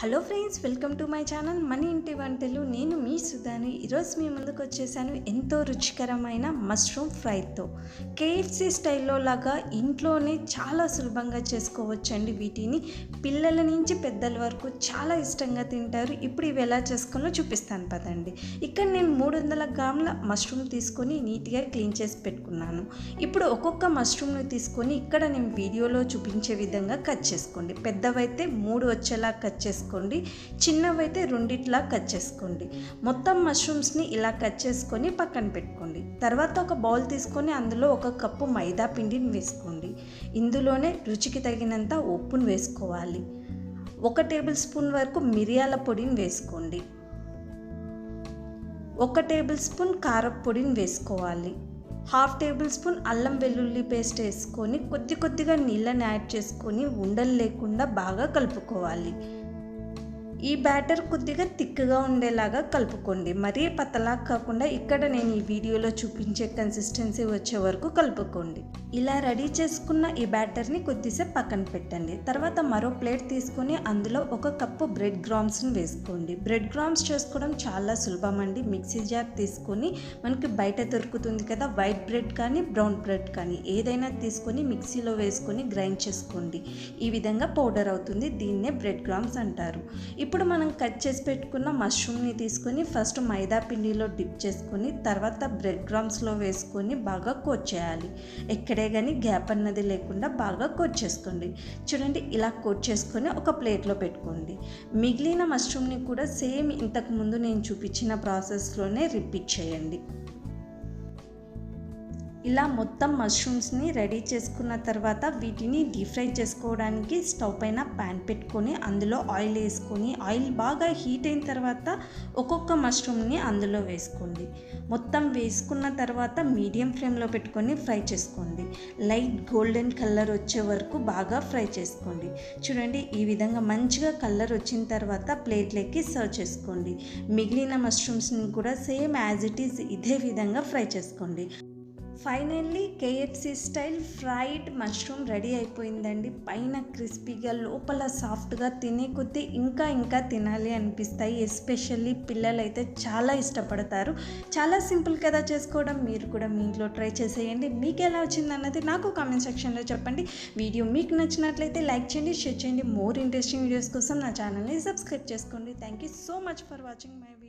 Hello friends, welcome to my channel మన ఇంటి వంటలు. నేను మీ సుధాని. ఈరోజు మీ ముందుకు వచ్చేసాను ఎంతో రుచికరమైన మష్రూమ్ ఫ్రైతో. కేఎఫ్సి స్టైల్లో లాగా ఇంట్లోనే చాలా సులభంగా చేసుకోవచ్చండి. వీటిని పిల్లల నుంచి పెద్దల వరకు చాలా ఇష్టంగా తింటారు. ఇప్పుడు ఇవి ఎలా చేసుకోవాలో చూపిస్తాను పదండి. ఇక్కడ నేను 300 గ్రాముల మష్రూమ్ తీసుకొని నీట్గా క్లీన్ చేసి పెట్టుకున్నాను. ఇప్పుడు ఒక్కొక్క మష్రూమ్ని తీసుకొని ఇక్కడ నేను వీడియోలో చూపించే విధంగా కట్ చేసుకోండి. పెద్దవైతే 3 వచ్చేలా కట్ చేసుకోండి, చిన్నవైతే 2 కట్ చేసుకోండి. మొత్తం మష్రూమ్స్ని ఇలా కట్ చేసుకొని పక్కన పెట్టుకోండి. తర్వాత ఒక బౌల్ తీసుకొని అందులో 1 కప్పు మైదా పిండిని వేసుకోండి. ఇందులోనే రుచికి తగినంత ఉప్పును వేసుకోవాలి. 1 టేబుల్ స్పూన్ వరకు మిరియాల పొడిని వేసుకోండి. 1 టేబుల్ స్పూన్ కారపొడిని వేసుకోవాలి. 1/2 టేబుల్ స్పూన్ అల్లం వెల్లుల్లి పేస్ట్ వేసుకొని కొద్దిగా నీళ్ళని యాడ్ చేసుకొని ఉండలు లేకుండా బాగా కలుపుకోవాలి. ఈ బ్యాటర్ కొద్దిగా థిక్గా ఉండేలాగా కలుపుకోండి. మరీ పతలా కాకుండా ఇక్కడ నేను ఈ వీడియోలో చూపించే కన్సిస్టెన్సీ వచ్చే వరకు కలుపుకోండి. ఇలా రెడీ చేసుకున్న ఈ బ్యాటర్ని కొద్దిసేపు పక్కన పెట్టండి. తర్వాత మరో ప్లేట్ తీసుకొని అందులో 1 కప్పు బ్రెడ్ గ్రామ్స్ని వేసుకోండి. బ్రెడ్ గ్రామ్స్ చేసుకోవడం చాలా సులభం అండి. మిక్సీ జార్ తీసుకొని మనకి బయట దొరుకుతుంది కదా, వైట్ బ్రెడ్ కానీ బ్రౌన్ బ్రెడ్ కానీ ఏదైనా తీసుకొని మిక్సీలో వేసుకొని గ్రైండ్ చేసుకోండి. ఈ విధంగా పౌడర్ అవుతుంది. దీన్నే బ్రెడ్ గ్రామ్స్ అంటారు. ఇప్పుడు మనం కట్ చేసి పెట్టుకున్న మష్రూమ్ని తీసుకొని ఫస్ట్ మైదా పిండిలో డిప్ చేసుకొని తర్వాత బ్రెడ్ గ్రామ్స్లో వేసుకొని బాగా కోట్ చేయాలి. ఎక్కడే కానీ గ్యాప్ అన్నది లేకుండా బాగా కోట్ చేసుకోండి. చూడండి, ఇలా కోట్ చేసుకొని ఒక ప్లేట్లో పెట్టుకోండి. మిగిలిన మష్రూమ్ని కూడా సేమ్ ఇంతకుముందు నేను చూపించిన ప్రాసెస్లోనే రిపీట్ చేయండి. ఇలా మొత్తం మష్రూమ్స్ని రెడీ చేసుకున్న తర్వాత వీటిని డీప్ ఫ్రై చేసుకోవడానికి స్టవ్ పైన ప్యాన్ పెట్టుకొని అందులో ఆయిల్ వేసుకొని ఆయిల్ బాగా హీట్ అయిన తర్వాత ఒక్కొక్క మష్రూమ్ని అందులో వేసుకోండి. మొత్తం వేసుకున్న తర్వాత మీడియం ఫ్లేమ్లో పెట్టుకొని ఫ్రై చేసుకోండి. లైట్ గోల్డెన్ కలర్ వచ్చే వరకు బాగా ఫ్రై చేసుకోండి. చూడండి, ఈ విధంగా మంచిగా కలర్ వచ్చిన తర్వాత ప్లేట్లోకి సర్వ్ చేసుకోండి. మిగిలిన మష్రూమ్స్ని కూడా సేమ్ యాజ్ ఇట్ ఈజ్ ఇదే విధంగా ఫ్రై చేసుకోండి. Finally KFC style fried mushroom ready అయిపోయిందండి. పైన క్రిస్పీగా లోపల సాఫ్ట్గా తినే కొద్దీ ఇంకా తినాలి అనిపిస్తాయి. ఎస్పెషల్లీ పిల్లలు అయితే చాలా ఇష్టపడతారు. చాలా సింపుల్ కదా చేసుకోవడం. మీరు కూడా మీ ఇంట్లో ట్రై చేసేయండి. మీకు ఎలా వచ్చింది అన్నది నాకు కామెంట్ సెక్షన్లో చెప్పండి. వీడియో మీకు నచ్చినట్లయితే లైక్ చేయండి, షేర్ చేయండి. మోర్ ఇంట్రెస్టింగ్ వీడియోస్ కోసం నా ఛానల్ని సబ్స్క్రైబ్ చేసుకోండి. Thank you so much for watching my video.